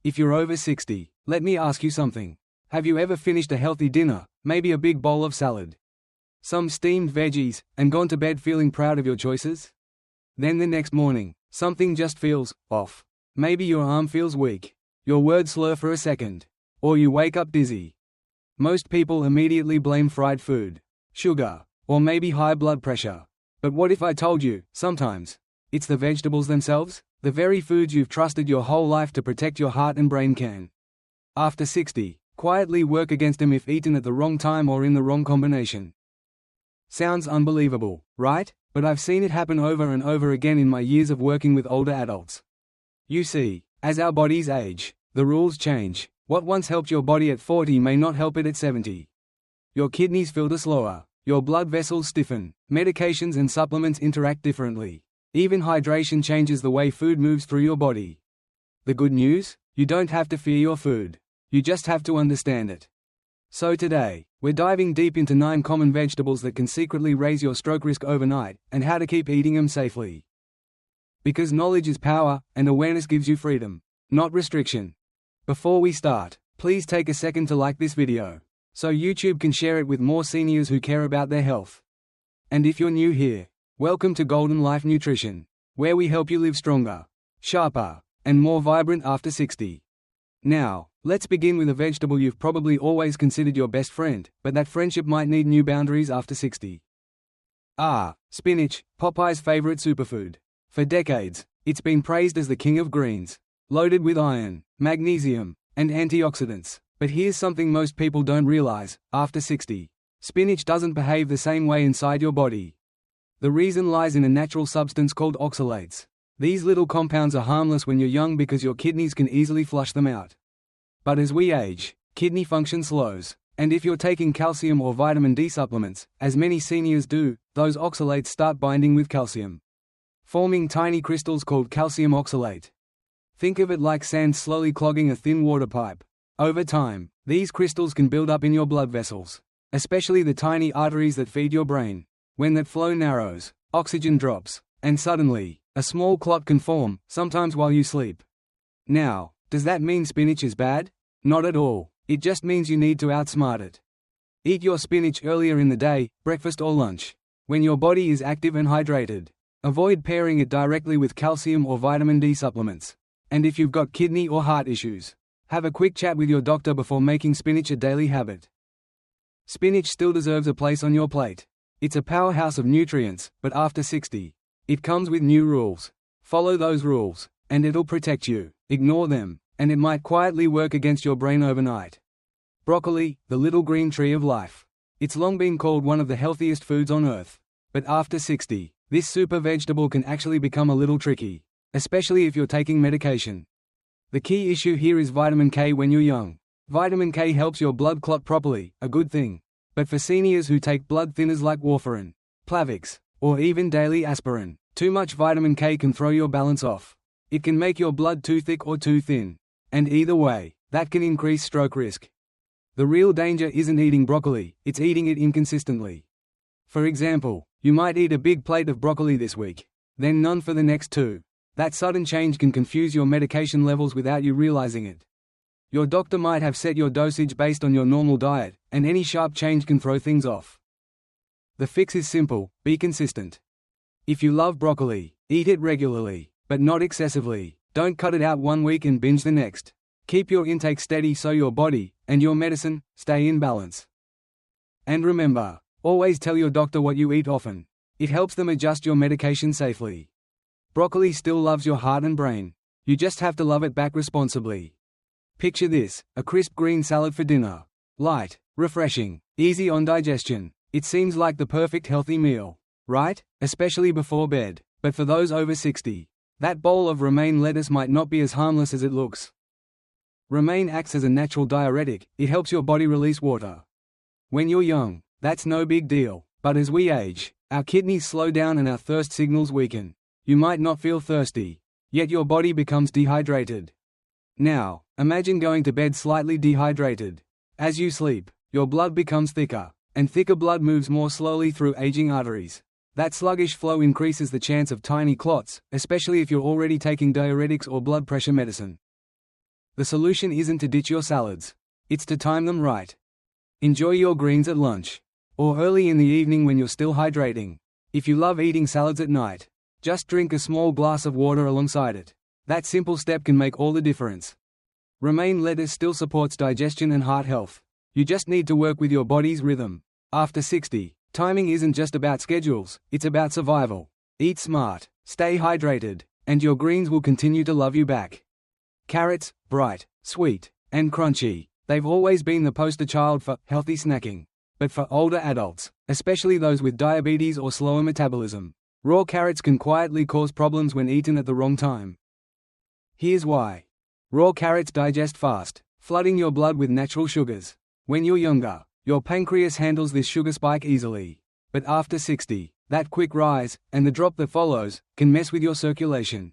If you're over 60, let me ask you something. Have you ever finished a healthy dinner, maybe a big bowl of salad, some steamed veggies, and gone to bed feeling proud of your choices? Then the next morning, something just feels off. Maybe your arm feels weak, your words slur for a second, or you wake up dizzy. Most people immediately blame fried food, sugar, or maybe high blood pressure. But what if I told you, sometimes, it's the vegetables themselves, the very foods you've trusted your whole life to protect your heart and brain can, after 60, quietly work against them if eaten at the wrong time or in the wrong combination. Sounds unbelievable, right? But I've seen it happen over and over again in my years of working with older adults. You see, as our bodies age, the rules change. What once helped your body at 40 may not help it at 70. Your kidneys filter slower, your blood vessels stiffen, medications and supplements interact differently. Even hydration changes the way food moves through your body. The good news? You don't have to fear your food. You just have to understand it. So today, we're diving deep into 9 common vegetables that can secretly raise your stroke risk overnight, and how to keep eating them safely. Because knowledge is power, and awareness gives you freedom, not restriction. Before we start, please take a second to like this video, so YouTube can share it with more seniors who care about their health. And if you're new here, welcome to Golden Life Nutrition, where we help you live stronger, sharper, and more vibrant after 60. Now, let's begin with a vegetable you've probably always considered your best friend, but that friendship might need new boundaries after 60. Spinach, Popeye's favorite superfood. For decades, it's been praised as the king of greens, loaded with iron, magnesium, and antioxidants. But here's something most people don't realize: after 60, spinach doesn't behave the same way inside your body. The reason lies in a natural substance called oxalates. These little compounds are harmless when you're young because your kidneys can easily flush them out. But as we age, kidney function slows, and if you're taking calcium or vitamin D supplements, as many seniors do, those oxalates start binding with calcium, forming tiny crystals called calcium oxalate. Think of it like sand slowly clogging a thin water pipe. Over time, these crystals can build up in your blood vessels, especially the tiny arteries that feed your brain. When that flow narrows, oxygen drops, and suddenly, a small clot can form, sometimes while you sleep. Now, does that mean spinach is bad? Not at all. It just means you need to outsmart it. Eat your spinach earlier in the day, breakfast or lunch, when your body is active and hydrated. Avoid pairing it directly with calcium or vitamin D supplements. And if you've got kidney or heart issues, have a quick chat with your doctor before making spinach a daily habit. Spinach still deserves a place on your plate. It's a powerhouse of nutrients, but after 60, it comes with new rules. Follow those rules, and it'll protect you. Ignore them, and it might quietly work against your brain overnight. Broccoli, the little green tree of life. It's long been called one of the healthiest foods on earth. But after 60, this super vegetable can actually become a little tricky, especially if you're taking medication. The key issue here is vitamin K when you're young. Vitamin K helps your blood clot properly, a good thing. But for seniors who take blood thinners like warfarin, Plavix, or even daily aspirin, too much vitamin K can throw your balance off. It can make your blood too thick or too thin. And either way, that can increase stroke risk. The real danger isn't eating broccoli, it's eating it inconsistently. For example, you might eat a big plate of broccoli this week, then none for the next 2. That sudden change can confuse your medication levels without you realizing it. Your doctor might have set your dosage based on your normal diet, and any sharp change can throw things off. The fix is simple: be consistent. If you love broccoli, eat it regularly, but not excessively. Don't cut it out one week and binge the next. Keep your intake steady so your body, and your medicine, stay in balance. And remember, always tell your doctor what you eat often. It helps them adjust your medication safely. Broccoli still loves your heart and brain. You just have to love it back responsibly. Picture this: a crisp green salad for dinner. Light, refreshing, easy on digestion. It seems like the perfect healthy meal, right? Especially before bed. But for those over 60, that bowl of romaine lettuce might not be as harmless as it looks. Romaine acts as a natural diuretic. It helps your body release water. When you're young, that's no big deal. But as we age, our kidneys slow down and our thirst signals weaken. You might not feel thirsty, yet your body becomes dehydrated. Now, imagine going to bed slightly dehydrated. As you sleep, your blood becomes thicker, and thicker blood moves more slowly through aging arteries. That sluggish flow increases the chance of tiny clots, especially if you're already taking diuretics or blood pressure medicine. The solution isn't to ditch your salads. It's to time them right. Enjoy your greens at lunch. Or early in the evening when you're still hydrating. If you love eating salads at night, just drink a small glass of water alongside it. That simple step can make all the difference. Romaine lettuce still supports digestion and heart health. You just need to work with your body's rhythm. After 60, timing isn't just about schedules, it's about survival. Eat smart, stay hydrated, and your greens will continue to love you back. Carrots, bright, sweet, and crunchy, they've always been the poster child for healthy snacking. But for older adults, especially those with diabetes or slower metabolism, raw carrots can quietly cause problems when eaten at the wrong time. Here's why. Raw carrots digest fast, flooding your blood with natural sugars. When you're younger, your pancreas handles this sugar spike easily. But after 60, that quick rise, and the drop that follows, can mess with your circulation.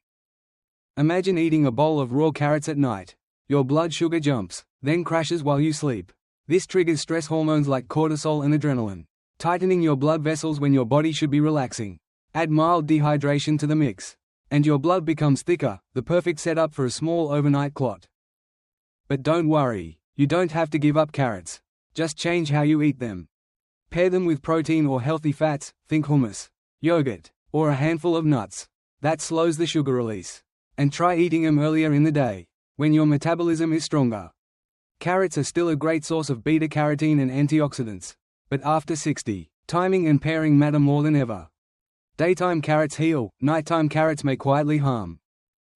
Imagine eating a bowl of raw carrots at night. Your blood sugar jumps, then crashes while you sleep. This triggers stress hormones like cortisol and adrenaline, tightening your blood vessels when your body should be relaxing. Add mild dehydration to the mix, and your blood becomes thicker, the perfect setup for a small overnight clot. But don't worry, you don't have to give up carrots. Just change how you eat them. Pair them with protein or healthy fats, think hummus, yogurt, or a handful of nuts. That slows the sugar release. And try eating them earlier in the day, when your metabolism is stronger. Carrots are still a great source of beta-carotene and antioxidants. But after 60, timing and pairing matter more than ever. Daytime carrots heal, nighttime carrots may quietly harm.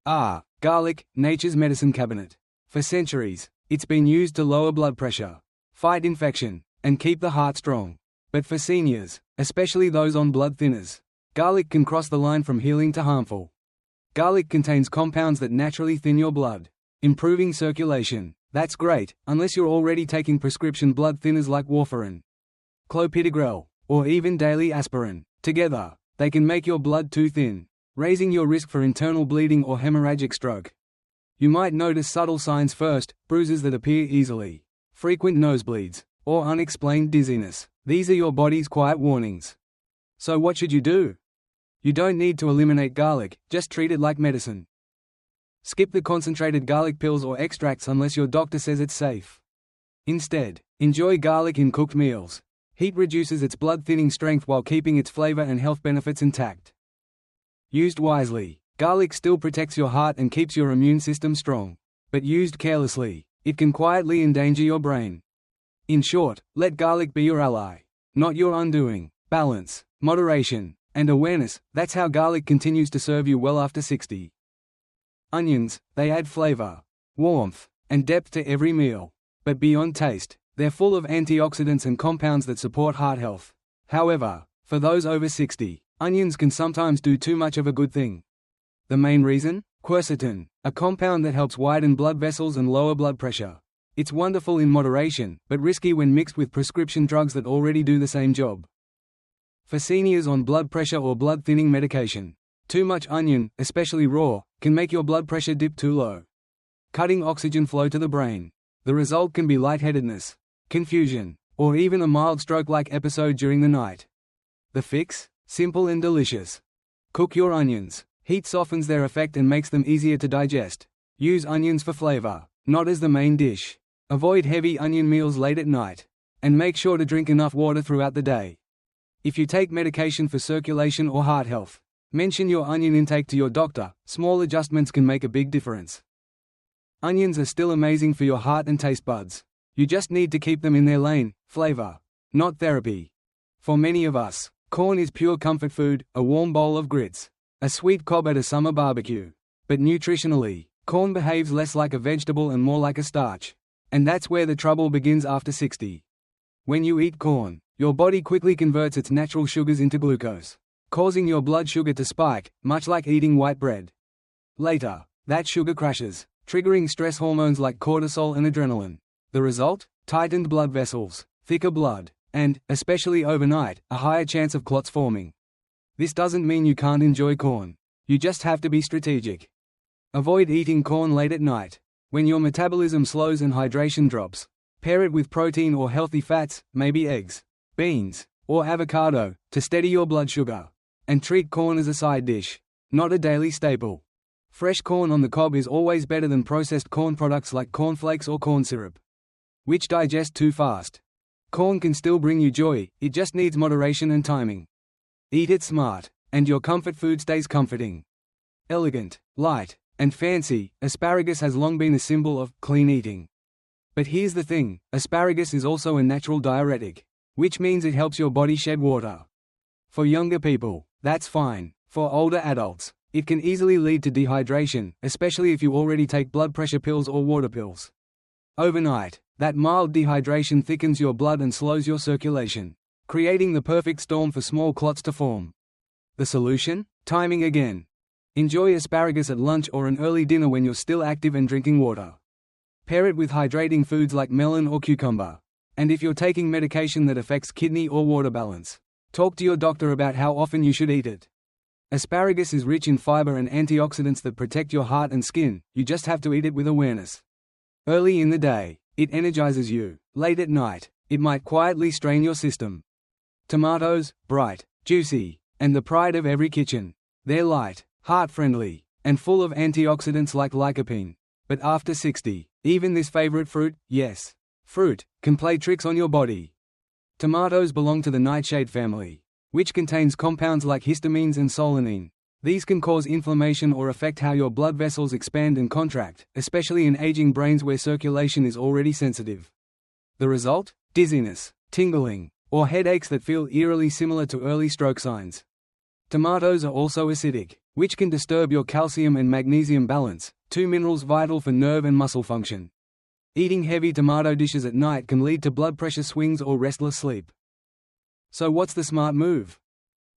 Garlic, nature's medicine cabinet. For centuries, it's been used to lower blood pressure, fight infection, and keep the heart strong. But for seniors, especially those on blood thinners, garlic can cross the line from healing to harmful. Garlic contains compounds that naturally thin your blood, improving circulation. That's great, unless you're already taking prescription blood thinners like warfarin, clopidogrel, or even daily aspirin. Together, they can make your blood too thin, raising your risk for internal bleeding or hemorrhagic stroke. You might notice subtle signs first: bruises that appear easily, frequent nosebleeds, or unexplained dizziness. These are your body's quiet warnings. So what should you do? You don't need to eliminate garlic, just treat it like medicine. Skip the concentrated garlic pills or extracts unless your doctor says it's safe. Instead, enjoy garlic in cooked meals. Heat reduces its blood-thinning strength while keeping its flavor and health benefits intact. Used wisely, garlic still protects your heart and keeps your immune system strong. But used carelessly, it can quietly endanger your brain. In short, let garlic be your ally, not your undoing. Balance, moderation, and awareness, that's how garlic continues to serve you well after 60. Onions, they add flavor, warmth, and depth to every meal. But beyond taste, they're full of antioxidants and compounds that support heart health. However, for those over 60, onions can sometimes do too much of a good thing. The main reason? Quercetin, a compound that helps widen blood vessels and lower blood pressure. It's wonderful in moderation, but risky when mixed with prescription drugs that already do the same job. For seniors on blood pressure or blood thinning medication, too much onion, especially raw, can make your blood pressure dip too low, cutting oxygen flow to the brain. The result can be lightheadedness, confusion, or even a mild stroke-like episode during the night. The fix? Simple and delicious. Cook your onions. Heat softens their effect and makes them easier to digest. Use onions for flavor, not as the main dish. Avoid heavy onion meals late at night. And make sure to drink enough water throughout the day. If you take medication for circulation or heart health, mention your onion intake to your doctor. Small adjustments can make a big difference. Onions are still amazing for your heart and taste buds. You just need to keep them in their lane, flavor, not therapy. For many of us, corn is pure comfort food, a warm bowl of grits, a sweet cob at a summer barbecue. But nutritionally, corn behaves less like a vegetable and more like a starch. And that's where the trouble begins after 60. When you eat corn, your body quickly converts its natural sugars into glucose, causing your blood sugar to spike, much like eating white bread. Later, that sugar crashes, triggering stress hormones like cortisol and adrenaline. The result? Tightened blood vessels, thicker blood, and, especially overnight, a higher chance of clots forming. This doesn't mean you can't enjoy corn. You just have to be strategic. Avoid eating corn late at night. When your metabolism slows and hydration drops, pair it with protein or healthy fats, maybe eggs, beans, or avocado, to steady your blood sugar. And treat corn as a side dish, not a daily staple. Fresh corn on the cob is always better than processed corn products like cornflakes or corn syrup, which digest too fast. Corn can still bring you joy, it just needs moderation and timing. Eat it smart, and your comfort food stays comforting. Elegant, light, and fancy, asparagus has long been a symbol of clean eating. But here's the thing, asparagus is also a natural diuretic, which means it helps your body shed water. For younger people, that's fine. For older adults, it can easily lead to dehydration, especially if you already take blood pressure pills or water pills. Overnight, that mild dehydration thickens your blood and slows your circulation, creating the perfect storm for small clots to form. The solution? Timing again. Enjoy asparagus at lunch or an early dinner when you're still active and drinking water. Pair it with hydrating foods like melon or cucumber. And if you're taking medication that affects kidney or water balance, talk to your doctor about how often you should eat it. Asparagus is rich in fiber and antioxidants that protect your heart and skin, you just have to eat it with awareness. Early in the day, it energizes you. Late at night, it might quietly strain your system. Tomatoes, bright, juicy, and the pride of every kitchen. They're light, heart-friendly, and full of antioxidants like lycopene. But after 60, even this favorite fruit, yes, fruit, can play tricks on your body. Tomatoes belong to the nightshade family, which contains compounds like histamines and solanine. These can cause inflammation or affect how your blood vessels expand and contract, especially in aging brains where circulation is already sensitive. The result? Dizziness, tingling, or headaches that feel eerily similar to early stroke signs. Tomatoes are also acidic, which can disturb your calcium and magnesium balance, two minerals vital for nerve and muscle function. Eating heavy tomato dishes at night can lead to blood pressure swings or restless sleep. So what's the smart move?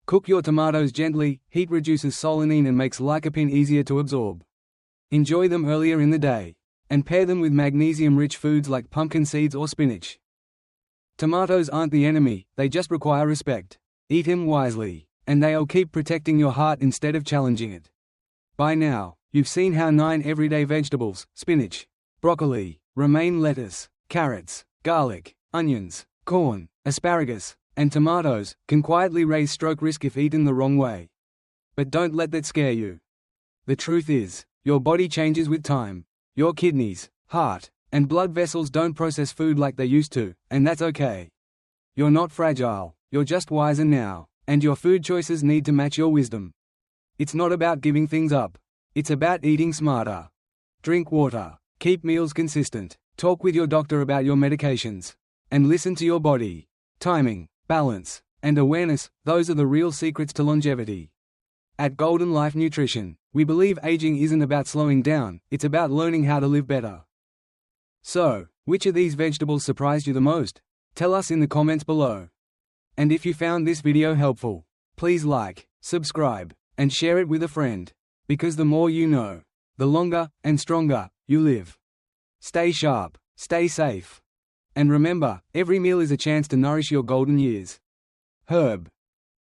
Cook your tomatoes gently, heat reduces solanine and makes lycopene easier to absorb. Enjoy them earlier in the day, and pair them with magnesium-rich foods like pumpkin seeds or spinach. Tomatoes aren't the enemy, they just require respect. Eat them wisely, and they'll keep protecting your heart instead of challenging it. By now, you've seen how 9 everyday vegetables, spinach, broccoli, romaine lettuce, carrots, garlic, onions, corn, asparagus, and tomatoes, can quietly raise stroke risk if eaten the wrong way. But don't let that scare you. The truth is, your body changes with time. Your kidneys, heart, and blood vessels don't process food like they used to, and that's okay. You're not fragile, you're just wiser now, and your food choices need to match your wisdom. It's not about giving things up. It's about eating smarter. Drink water, keep meals consistent, talk with your doctor about your medications, and listen to your body. Timing, balance, and awareness, those are the real secrets to longevity. At Golden Life Nutrition, we believe aging isn't about slowing down, it's about learning how to live better. So, which of these vegetables surprised you the most? Tell us in the comments below. And if you found this video helpful, please like, subscribe, and share it with a friend. Because the more you know, the longer and stronger you live. Stay sharp, stay safe. And remember, every meal is a chance to nourish your golden years. Herb.